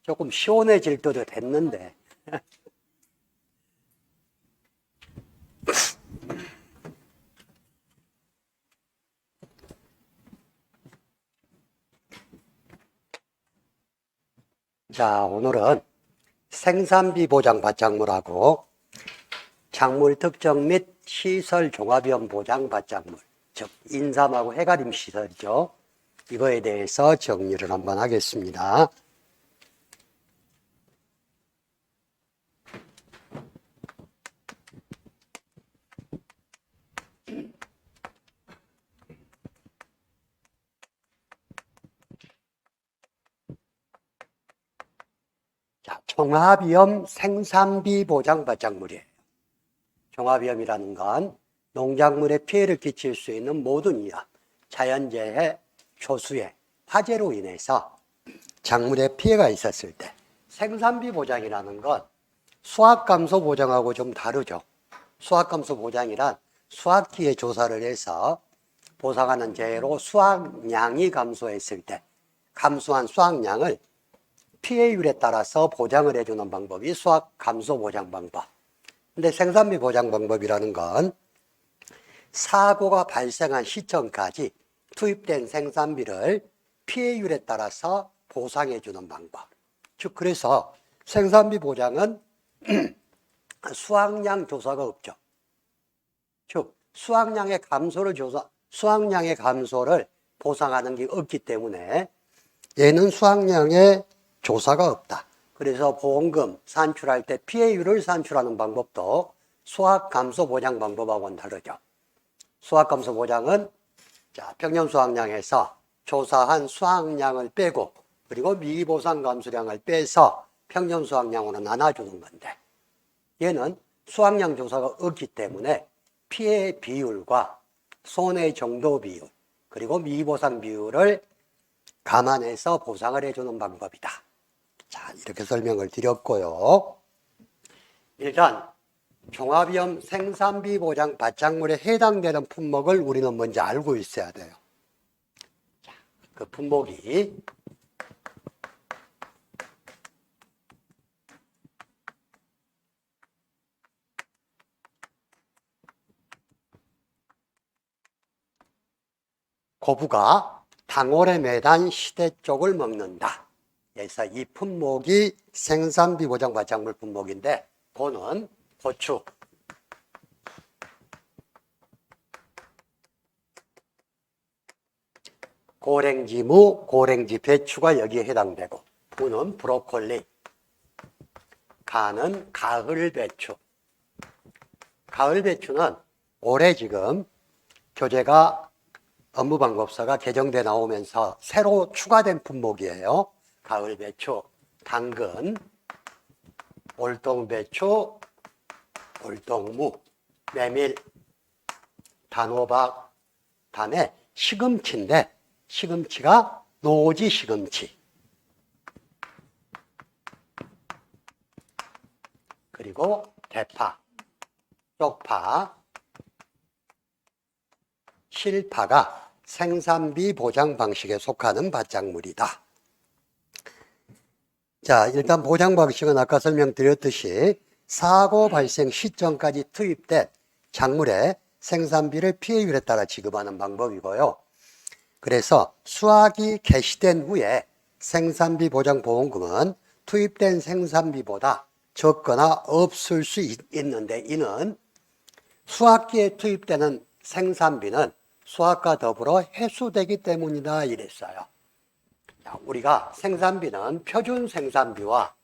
조금 시원해질 때도 됐는데. 자, 오늘은 생산비 보장 받장물하고 작물 특정 및 시설 종합위험 보장 받장물, 즉 인삼하고 해가림 시설이죠. 이거에 대해서 정리를 한번 하겠습니다. 자, 종합위험 생산비 보장 받장물이에요. 종합위험이라는 건 농작물에 피해를 끼칠 수 있는 모든 위험, 자연재해, 초수해, 화재로 인해서 작물에 피해가 있었을 때 생산비 보장이라는 건 수확감소 보장하고 좀 다르죠. 수확감소 보장이란 수확기에 조사를 해서 보상하는 재해로 수확량이 감소했을 때 감소한 수확량을 피해율에 따라서 보장을 해주는 방법이 수확감소 보장 방법. 근데 생산비 보장 방법이라는 건 사고가 발생한 시점까지 투입된 생산비를 피해율에 따라서 보상해 주는 방법. 즉 그래서 생산비 보장은 수확량 조사가 없죠. 즉 수확량의 감소를 보상하는 게 없기 때문에 얘는 수확량의 조사가 없다. 그래서 보험금 산출할 때 피해율을 산출하는 방법도 수확감소 보장 방법하고는 다르죠. 수확감소 보장은 평년 수확량에서 조사한 수확량을 빼고 그리고 미보상 감수량을 빼서 평년 수확량으로 나눠주는 건데 얘는 수확량 조사가 없기 때문에 피해 비율과 손해 정도 비율 그리고 미보상 비율을 감안해서 보상을 해주는 방법이다. 자, 이렇게 설명을 드렸고요. 일단 종합위험 생산비 보장 받장물에 해당되는 품목을 우리는 먼저 알고 있어야 돼요. 자, 그 품목이 고부가 당월에 매단 시대 쪽을 먹는다. 그래서 이 품목이 생산비 보장 받장물 품목인데 고는 고추, 고랭지무, 고랭지 배추가 여기에 해당되고 부는 브로콜리, 가는 가을 배추. 가을 배추는 올해 지금 교재가 업무방법서가 개정돼 나오면서 새로 추가된 품목이에요. 가을 배추, 당근, 올동배추, 올동무, 메밀, 단호박, 다음에 시금치인데 시금치가 노지 시금치 그리고 대파, 쪽파, 실파가 생산비 보장 방식에 속하는 받장물이다. 자, 일단 보장 방식은 아까 설명드렸듯이 사고 발생 시점까지 투입된 작물의 생산비를 피해율에 따라 지급하는 방법이고요. 그래서 수확이 개시된 후에 생산비 보장 보험금은 투입된 생산비보다 적거나 없을 수 있는데 이는 수확기에 투입되는 생산비는 수확과 더불어 회수되기 때문이다 이랬어요. 자, 우리가 생산비는 표준 생산비와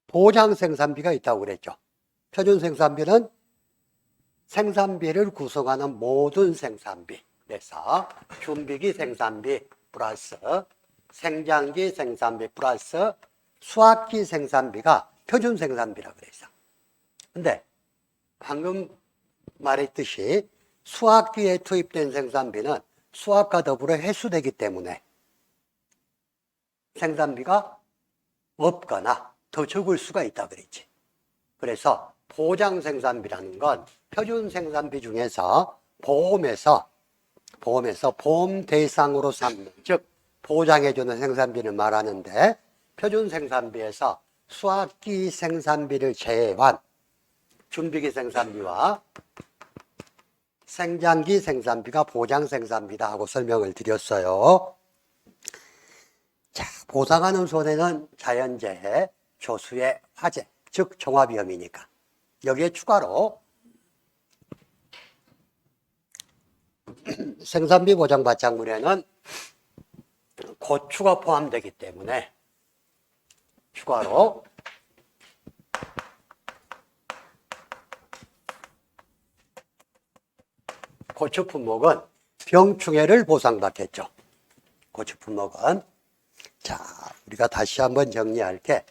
보장 생산비가 있다고 그랬죠. 표준 생산비는 생산비를 구성하는 모든 생산비. 그래서 준비기 생산비 플러스 생장기 생산비 플러스 수확기 생산비가 표준 생산비라고 그랬어. 근데 방금 말했듯이 수확기에 투입된 생산비는 수확과 더불어 회수되기 때문에 생산비가 없거나 더 적을 수가 있다 그랬지. 그래서 보장 생산비라는 건 표준 생산비 중에서 보험에서 보험 대상으로 삼는, 즉 보장해주는 생산비를 말하는데, 표준 생산비에서 수학기 생산비를 제외한 준비기 생산비와 생장기 생산비가 보장 생산비다 하고 설명을 드렸어요. 자, 보상하는 손해는 자연재해, 조수의 화재, 즉 종합위험이니까 여기에 추가로 생산비 보장 바짝물에는 고추가 포함되기 때문에 추가로 고추 품목은 병충해를 보상받겠죠. 고추 품목은. 자, 우리가 다시 한번 정리할게.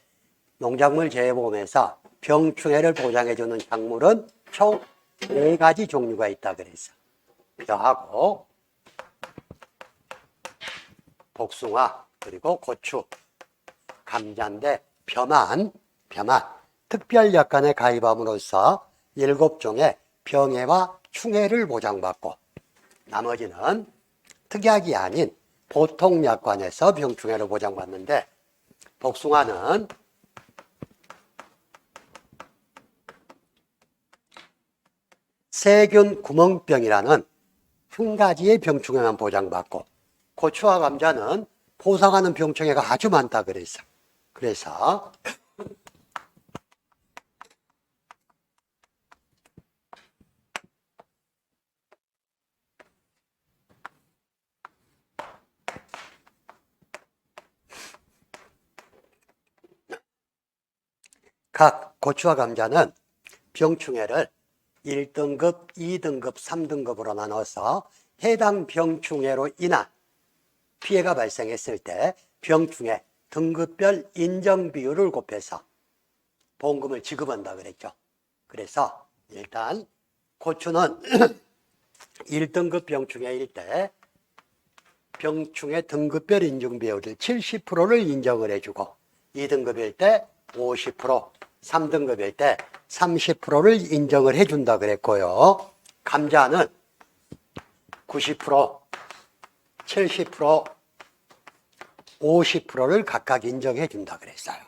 농작물 재해보험에서 병충해를 보장해주는 작물은 총 4가지 종류가 있다 그랬어. 벼하고 복숭아 그리고 고추, 감자인데 벼만 특별약관에 가입함으로써 7종의 병해와 충해를 보장받고, 나머지는 특약이 아닌 보통 약관에서 병충해를 보장받는데, 복숭아는 세균 구멍병이라는 한 가지의 병충해만 보장받고, 고추와 감자는 보상하는 병충해가 아주 많다 그랬어. 그래서 각 고추와 감자는 병충해를 1등급, 2등급, 3등급으로 나눠서 해당 병충해로 인한 피해가 발생했을 때 병충해 등급별 인정 비율을 곱해서 보험금을 지급한다 그랬죠. 그래서 일단 고추는 1등급 병충해일 때 병충해 등급별 인정 비율을 70%를 인정을 해주고, 2등급일 때 50%, 3등급일 때 30%를 인정을 해준다 그랬고요. 감자는 90%, 70%, 50%를 각각 인정해 준다 그랬어요.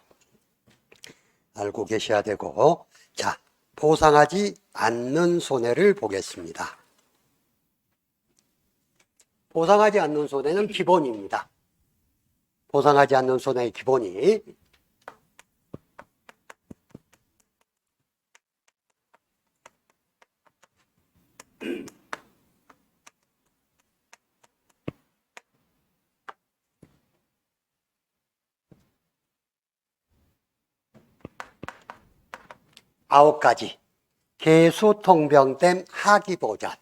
알고 계셔야 되고, 자, 보상하지 않는 손해를 보겠습니다. 보상하지 않는 손해는 기본입니다. 보상하지 않는 손해의 기본이 아홉 가지. 개수통병댐 하기보전,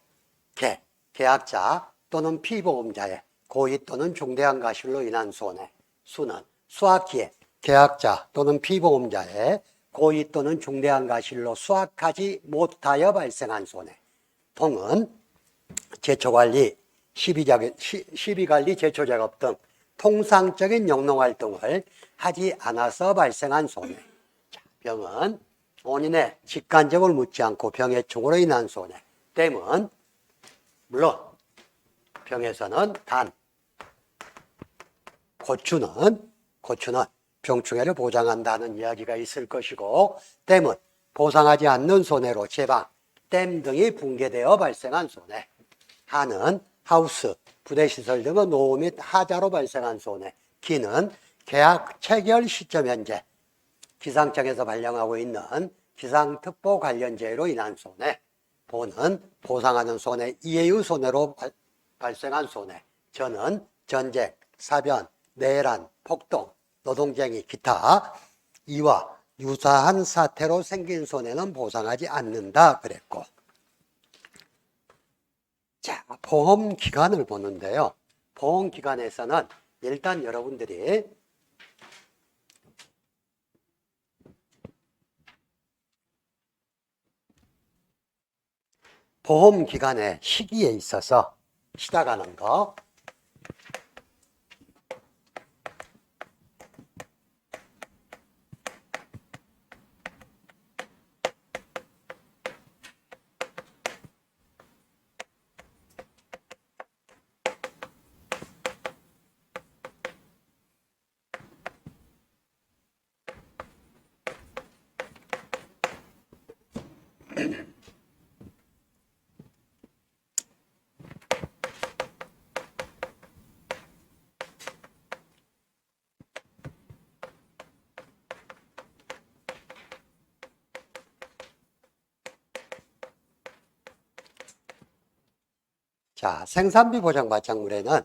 계약자 또는 피보험자의 고의 또는 중대한 과실로 인한 손해. 수는 수확기에 계약자 또는 피보험자의 고의 또는 중대한 과실로 수확하지 못하여 발생한 손해. 통은 제초관리, 시비관리, 제초작업 등 통상적인 영농활동을 하지 않아서 발생한 손해. 병은 원인에 직간접을 묻지 않고 병의 충으로 인한 손해. 댐은 물론 병에서는 단, 고추는 병충해를 보장한다는 이야기가 있을 것이고, 댐은 보상하지 않는 손해로 제방, 댐 등이 붕괴되어 발생한 손해. 하는 하우스, 부대시설 등의 노후 및 하자로 발생한 손해. 기는 계약 체결 시점 현재 기상청에서 발령하고 있는 기상특보 관련 재해로 인한 손해. 보는 보상하는 손해 이외의 손해로 발생한 손해. 저는 전쟁, 사변, 내란, 폭동, 노동쟁이, 기타 이와 유사한 사태로 생긴 손해는 보상하지 않는다 그랬고, 자, 보험기간을 보는데요. 보험기간에서는 일단 여러분들이 보험기간의 시기에 있어서 시작하는 거, 자, 생산비 보장 맞장물에는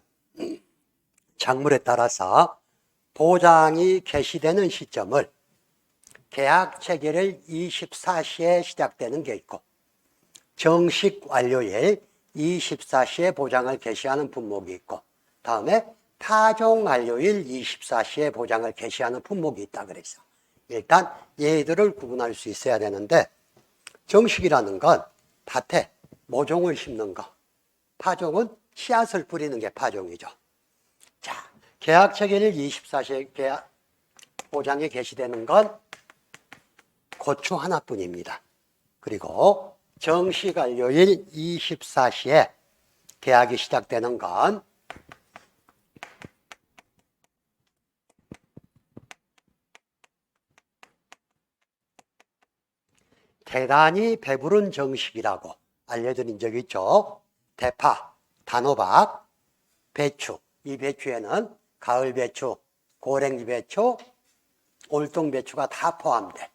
작물에 따라서 보장이 개시되는 시점을 계약 체결일 24시에 시작되는 게 있고 정식 완료일 24시에 보장을 개시하는 품목이 있고 다음에 파종 완료일 24시에 보장을 개시하는 품목이 있다 그랬어. 일단 얘들을 구분할 수 있어야 되는데 정식이라는 건 밭에 모종을 심는 거, 파종은 씨앗을 뿌리는 게 파종이죠. 자, 계약 체결일 24시에 계약 보장이 개시되는 건 고추 하나뿐입니다. 그리고 정식 완료일 24시에 계약이 시작되는 건 대단히 배부른 정식이라고 알려드린 적 있죠. 대파, 단호박, 배추. 이 배추에는 가을 배추, 고랭이 배추, 올동 배추가 다 포함돼.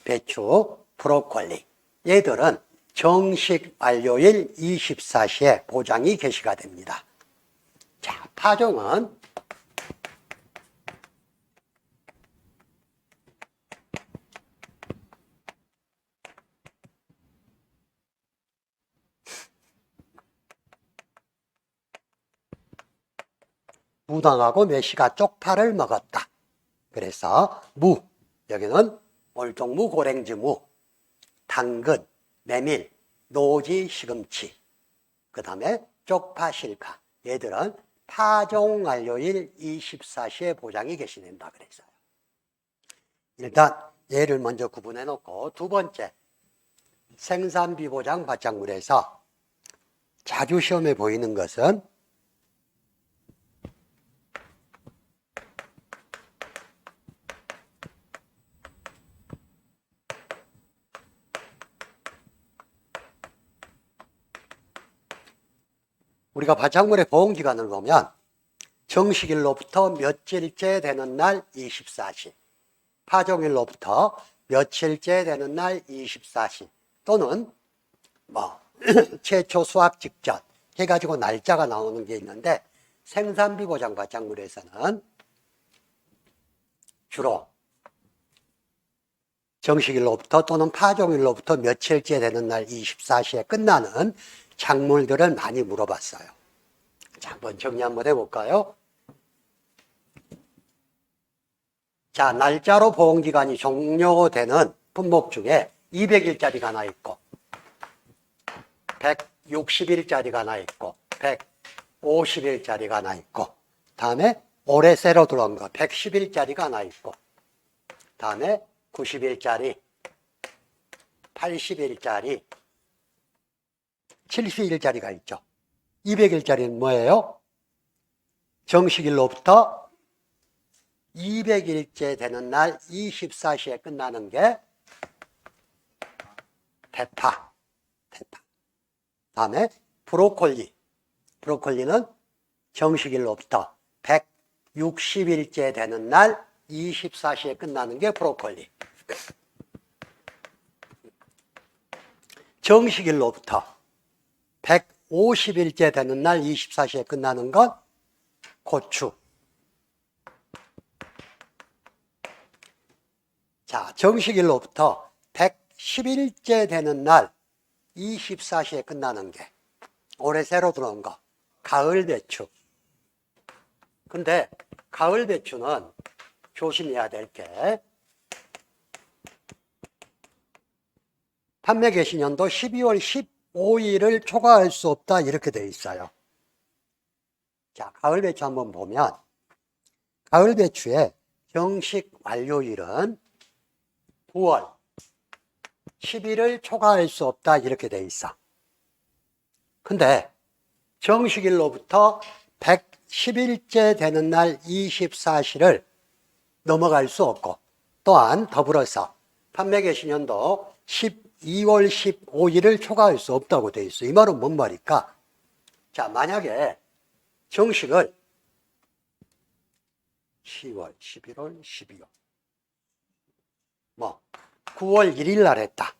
배추, 브로콜리. 얘들은 정식 완료일 24시에 보장이 개시가 됩니다. 자, 파종은 무당하고 메시가 쪽파를 먹었다. 그래서 무, 여기는 올동무, 고랭지무, 당근, 메밀, 노지, 시금치, 그 다음에 쪽파, 실파. 얘들은 파종 완료일 24시에 보장이 개시된다 그랬어요. 일단 얘를 먼저 구분해 놓고 두 번째, 생산비 보장 바짝물에서 자주 시험에 보이는 것은 우리가 바짝물의 보험기간을 보면 정식일로부터 며칠째 되는 날 24시, 파종일로부터 며칠째 되는 날 24시 또는 최초 수확 직전 해가지고 날짜가 나오는 게 있는데 생산비 보장 바짝물에서는 주로 정식일로부터 또는 파종일로부터 며칠째 되는 날 24시에 끝나는 작물들을 많이 물어봤어요. 자, 한번 정리 한번 해볼까요? 자, 날짜로 보험기간이 종료되는 품목 중에 200일짜리가 하나 있고 160일짜리가 하나 있고 150일짜리가 하나 있고 다음에 올해 새로 들어온 거 110일짜리가 하나 있고 다음에 90일짜리 80일짜리 70일짜리가 있죠. 200일짜리는 뭐예요? 정식일로부터 200일째 되는 날 24시에 끝나는 게 대파. 다음에 브로콜리는 정식일로부터 160일째 되는 날 24시에 끝나는 게 브로콜리. 정식일로부터 150일째 되는 날 24시에 끝나는 건 고추. 자, 정식일로부터 110일째 되는 날 24시에 끝나는 게 올해 새로 들어온 거 가을 배추. 근데 가을 배추는 조심해야 될 게 판매 개시년도 12월 15일을 초과할 수 없다 이렇게 돼 있어요. 자, 가을 배추 한번 보면 가을 배추의 정식 완료일은 9월 10일을 초과할 수 없다 이렇게 돼 있어. 근데 정식일로부터 110일째 되는 날 24시를 넘어갈 수 없고 또한 더불어서 판매 개시년도 12월 15일을 초과할 수 없다고 돼 있어. 이 말은 뭔 말일까? 자, 만약에 정식을 10월, 11월, 12월 9월 1일 날 했다.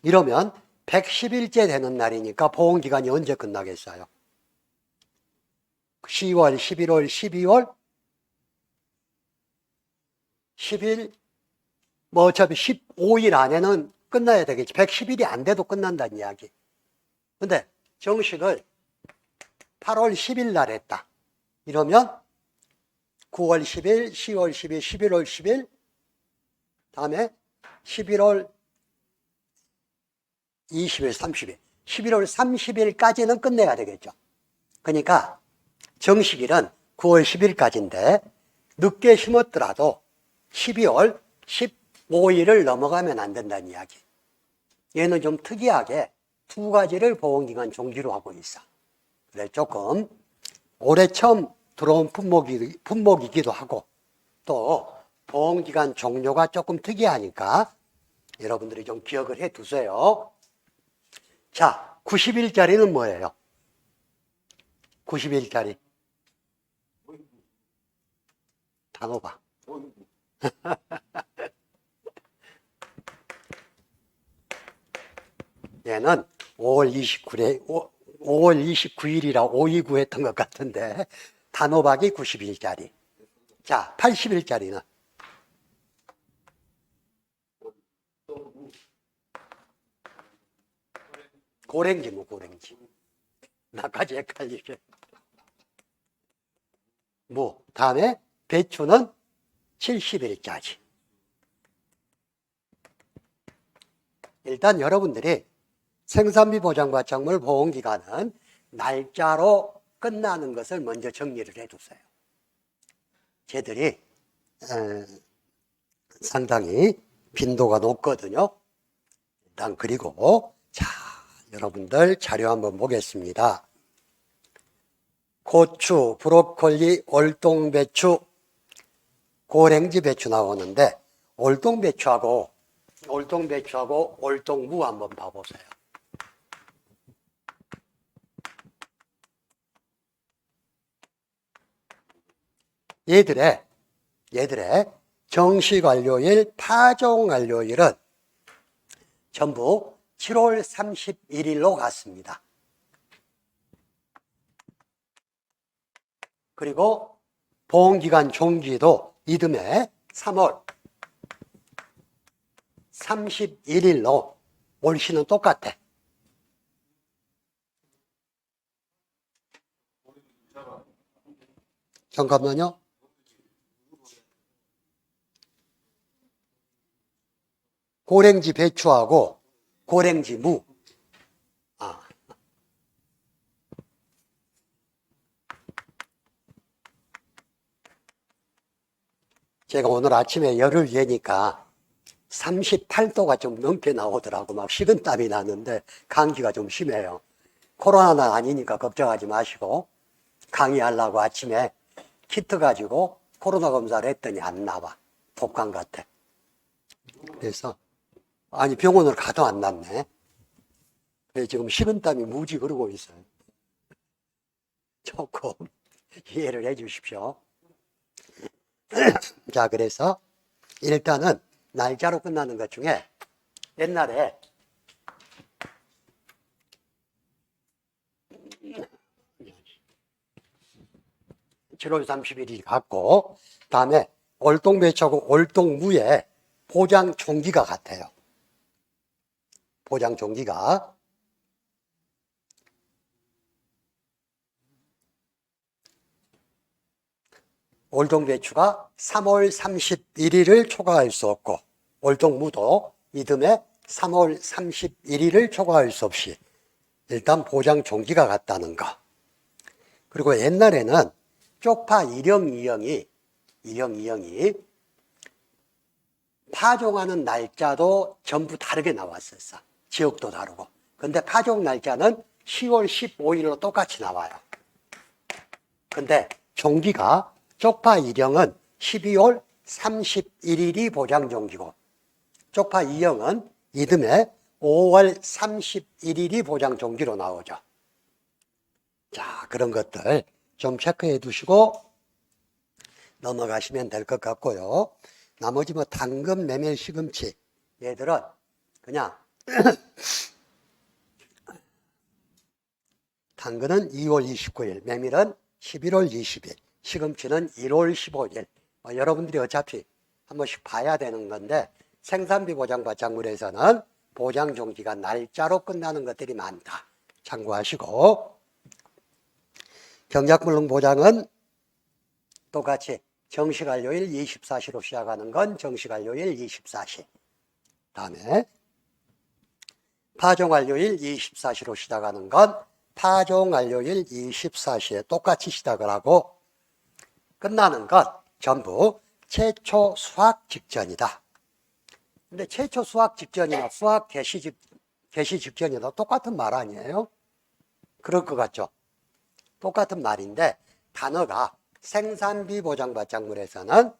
이러면 110일째 되는 날이니까 보험기간이 언제 끝나겠어요? 10월, 11월, 12월, 10일, 뭐 어차피 15일 안에는 끝나야 되겠지. 110일이 안 돼도 끝난다는 이야기. 근데 정식을 8월 10일 날 했다. 이러면 9월 10일, 10월 10일, 11월 10일, 다음에 11월 20일, 30일, 11월 30일까지는 끝내야 되겠죠. 그러니까 정식일은 9월 10일까지인데 늦게 심었더라도 12월 15일을 넘어가면 안 된다는 이야기. 얘는 좀 특이하게 두 가지를 보험기간 종기로 하고 있어. 그래 조금 올해 처음 들어온 품목이기도 하고 또 보험기간 종료가 조금 특이하니까 여러분들이 좀 기억을 해 두세요. 자, 90일짜리는 뭐예요? 90일짜리. 단호박. 얘는 5월 29일이라 529 했던 것 같은데 단호박이 90일짜리. 자, 80일짜리는 고랭지 뭐 고랭지. 나까지 헷갈리게. 뭐 다음에 배추는 70일까지. 일단 여러분들이 생산비 보장과정물 보험기간은 날짜로 끝나는 것을 먼저 정리를 해두세요. 쟤들이 상당히 빈도가 높거든요. 일단 그리고 자, 여러분들 자료 한번 보겠습니다. 고추, 브로콜리, 올동배추, 고랭지 배추 나오는데 올동배추하고 올동무 한번 봐보세요. 얘들의 정식 완료일, 파종 완료일은 전부 7월 31일로 갔습니다. 그리고 보험기간 종기도 이듬해 3월 31일로 올시는 똑같아. 잠깐만요. 고랭지 배추하고 고랭지 무. 제가 오늘 아침에 열을 재니까 38도가 좀 넘게 나오더라고. 막 식은땀이 나는데 감기가 좀 심해요. 코로나는 아니니까 걱정하지 마시고 강의하려고 아침에 키트 가지고 코로나 검사를 했더니 안 나와. 독감 같아. 그래서 아니 병원을 가도 안 났네. 그래서 지금 식은땀이 무지 흐르고 있어요. 조금 이해를 해 주십시오. 자, 그래서 일단은 날짜로 끝나는 것 중에 옛날에 (7월 30일이) 같고 다음에 올동배추하고 올동무에 포장 종기가 같아요. 포장 종기가 올동배추가 3월 31일을 초과할 수 없고 올동무도 이듬해 3월 31일을 초과할 수 없이 일단 포장 종기가 같다는 거. 그리고 옛날에는 쪽파 1형 2형이 파종하는 날짜도 전부 다르게 나왔었어. 지역도 다르고. 근데 파종 날짜는 10월 15일로 똑같이 나와요. 근데 종기가 쪽파 1형은 12월 31일이 보장 종기고 쪽파 2형은 이듬해 5월 31일이 보장 종기로 나오죠. 자, 그런 것들 좀 체크해 두시고 넘어가시면 될 것 같고요. 나머지 뭐 당근, 메밀, 시금치 얘들은 그냥 당근은 2월 29일, 메밀은 11월 20일, 시금치는 1월 15일. 여러분들이 어차피 한 번씩 봐야 되는 건데 생산비 보장 바짝물에서는 보장 종지가 날짜로 끝나는 것들이 많다. 참고하시고 경작물능 보장은 똑같이 정시 완료일 24시로 시작하는 건 정시 완료일 24시. 다음에 파종 완료일 24시로 시작하는 건 파종 완료일 24시에 똑같이 시작을 하고 끝나는 건 전부 최초 수확 직전이다. 근데 최초 수확 직전이나 수확 개시 직전이나 똑같은 말 아니에요? 그럴 것 같죠? 똑같은 말인데 단어가 생산비 보장 바짝물에서는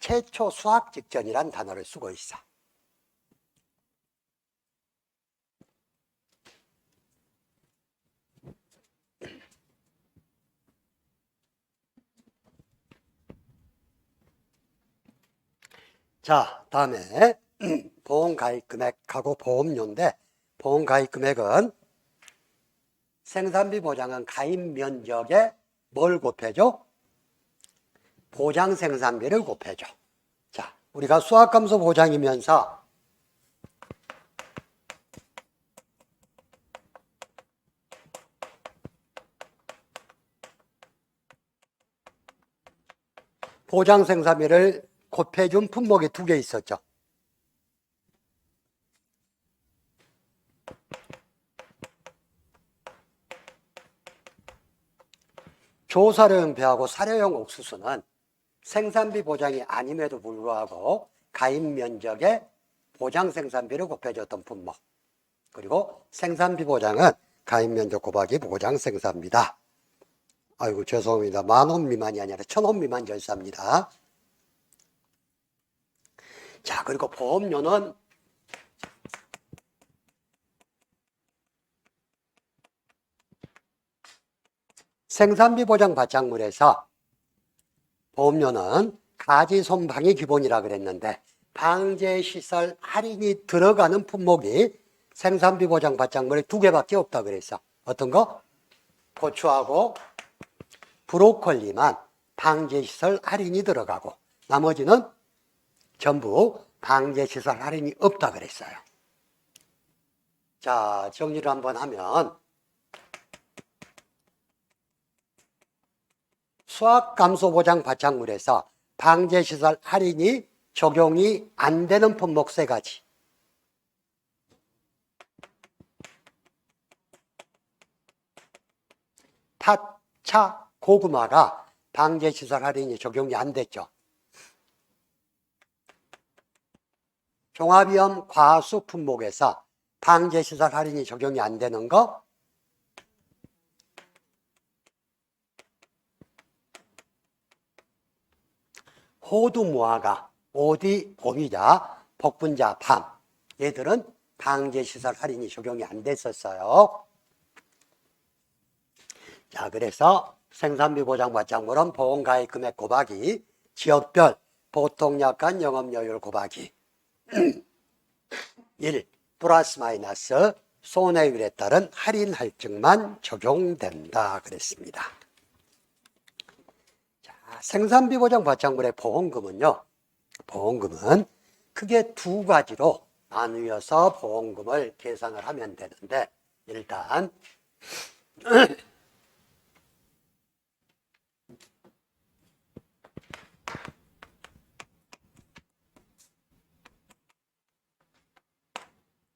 최초 수확 직전이란 단어를 쓰고 있어. 자, 다음에 보험가입금액하고 보험료인데 보험가입금액은 생산비 보장은 가입 면적에 뭘 곱해줘? 보장 생산비를 곱해줘. 자, 우리가 수확감소 보장이면서 보장 생산비를 곱해준 품목이 두 개 있었죠. 조사료용 배하고 사료용 옥수수는 생산비 보장이 아님에도 불구하고 가입 면적에 보장 생산비를 곱해줬던 품목. 그리고 생산비 보장은 가입 면적 곱하기 보장 생산비다. 아이고 죄송합니다. 10,000원 미만이 아니라 1,000원 미만 절사입니다. 자, 그리고 보험료는 생산비 보장 바짝물에서 보험료는 가지손방이 기본이라 그랬는데 방제시설 할인이 들어가는 품목이 생산비 보장 바짝물에 두 개밖에 없다 그랬어. 어떤 거? 고추하고 브로콜리만 방제시설 할인이 들어가고 나머지는 전부 방제시설 할인이 없다 그랬어요. 자, 정리를 한번 하면 수확감소보장 바짝물에서 방제시설 할인이 적용이 안 되는 품목 세 가지. 팥, 차, 고구마가 방제시설 할인이 적용이 안 됐죠. 종합위험 과수 품목에서 방제시설 할인이 적용이 안 되는 거 호두 무화과, 오디, 오미자, 복분자, 밤 얘들은 방제시설 할인이 적용이 안 됐었어요. 자, 그래서 생산비 보장 바짝물은 보험가입 금액 곱하기 지역별 보통약관 영업여율 곱하기 1 플러스 마이너스 손해율에 따른 할인 할증만 적용된다 그랬습니다. 자, 생산비 보장 바짝물의 보험금은요. 보험금은 크게 두 가지로 나누어서 보험금을 계산을 하면 되는데 일단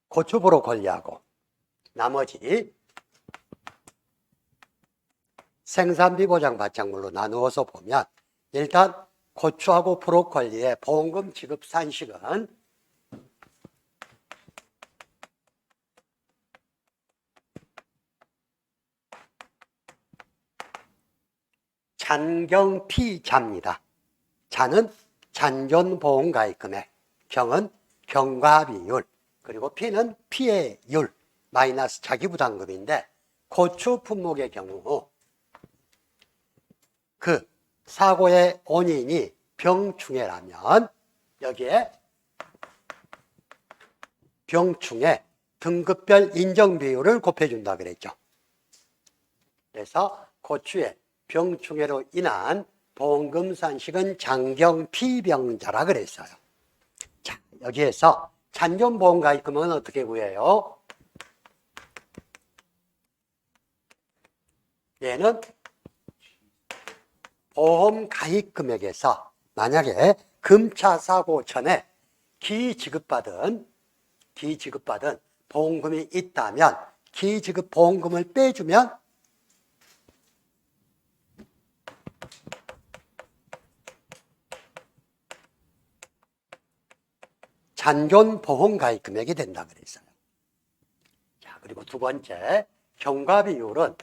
고추 브로콜리하고 나머지 생산비 보장 바짝물로 나누어서 보면 일단 고추하고 브로콜리의 보험금 지급 산식은 잔경피자입니다. 잔은 잔존보험가입금액, 경은 경과비율, 그리고 피는 피해율 마이너스 자기부담금인데 고추 품목의 경우 그 사고의 원인이 병충해라면 여기에 병충해 등급별 인정비율을 곱해준다 그랬죠. 그래서 고추의 병충해로 인한 보험금산식은 장경피병자라 그랬어요. 자, 여기에서 잔존보험가입금은 어떻게 구해요? 얘는 보험가입금액에서 만약에 금차사고 전에 기지급받은 보험금이 있다면 기지급 보험금을 빼주면 잔존보험가입금액이 된다 그랬어요. 자, 그리고 두 번째 경과비율은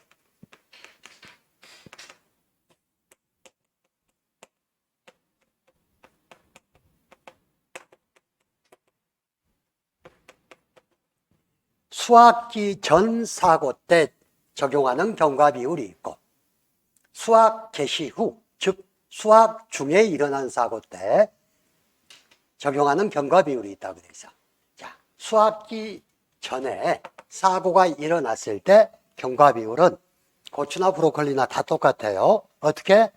수학기 전 사고 때 적용하는 경과비율이 있고 수학 개시 후, 즉 수학 중에 일어난 사고 때 적용하는 경과비율이 있다고 되어 있어. 자, 수학기 전에 사고가 일어났을 때 경과비율은 고추나 브로콜리나 다 똑같아요. 어떻게?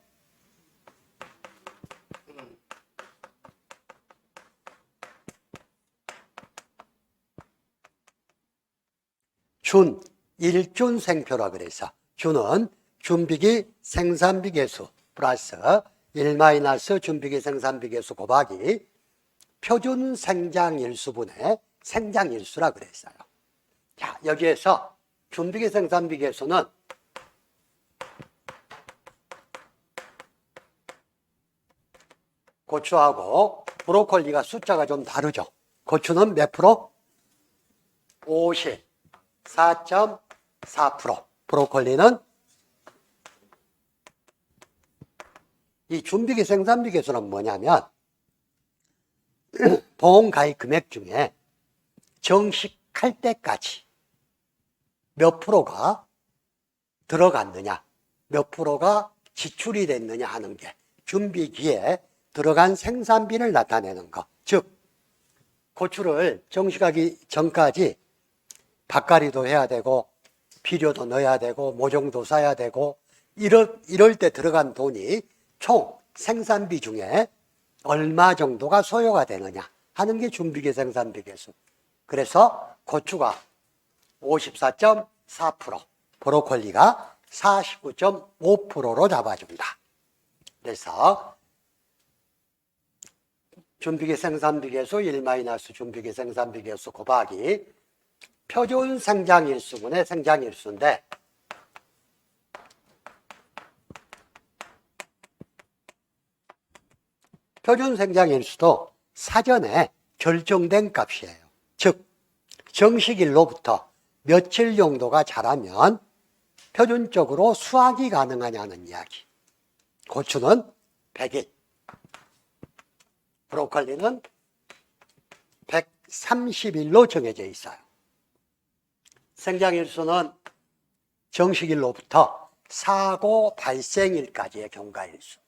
일준생표라 그래서 준은 준비기 생산비 계수 플러스 1 준비기 생산비 계수 곱하기 표준 생장일수분의 생장일수라 그랬어요. 자, 여기에서 준비기 생산비 계수는 고추하고 브로콜리가 숫자가 좀 다르죠. 고추는 몇 프로? 54.4%. 브로콜리는 이 준비기 생산비 계수는 뭐냐면 보험가입 금액 중에 정식할 때까지 몇 프로가 들어갔느냐, 몇 프로가 지출이 됐느냐 하는 게 준비기에 들어간 생산비를 나타내는 것. 즉 고추를 정식하기 전까지 밭갈이도 해야 되고 비료도 넣어야 되고 모종도 사야 되고 이럴 때 들어간 돈이 총 생산비 중에 얼마 정도가 소요가 되느냐 하는 게 준비기 생산비 계수. 그래서 고추가 54.4%, 브로콜리가 49.5%로 잡아준다. 그래서 준비기 생산비 계수 1 준비기 생산비 계수 곱하기 표준 생장일수분의 생장일수인데 표준 생장일수도 사전에 결정된 값이에요. 즉 정식일로부터 며칠 정도가 자라면 표준적으로 수확이 가능하냐는 이야기. 고추는 100일, 브로콜리는 130일로 정해져 있어요. 생장일수는 정식일로부터 사고 발생일까지의 경과일수.